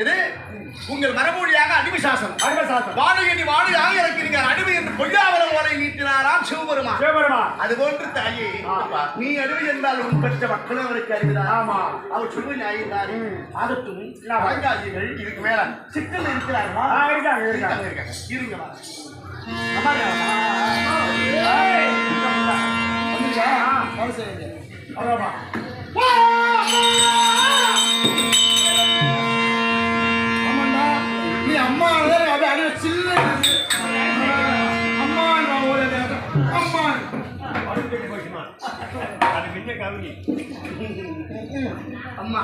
இது உங்கள் மரபொழியாக அடிமை சாசனம். வாழையடி வாழையாக இருக்கிறீர்கள் அடிமை என்று பொய்யாவரம் ஓலை நீட்டினாராம் சிவபெருமான். அதுபோன்று தாயே நீ அடிமை என்றால் உன் பெற்ற மக்களும் அவருக்கு அறிவிதான். அவர் சொல்வது நியாயம்தான். ஆகட்டும் வழங்காதீர்கள். இதுக்கு மேல சிக்கல் இருக்கிறார்களா? இருங்க நீ அம்மா சின்ன அம்மா அம்மா அம்மா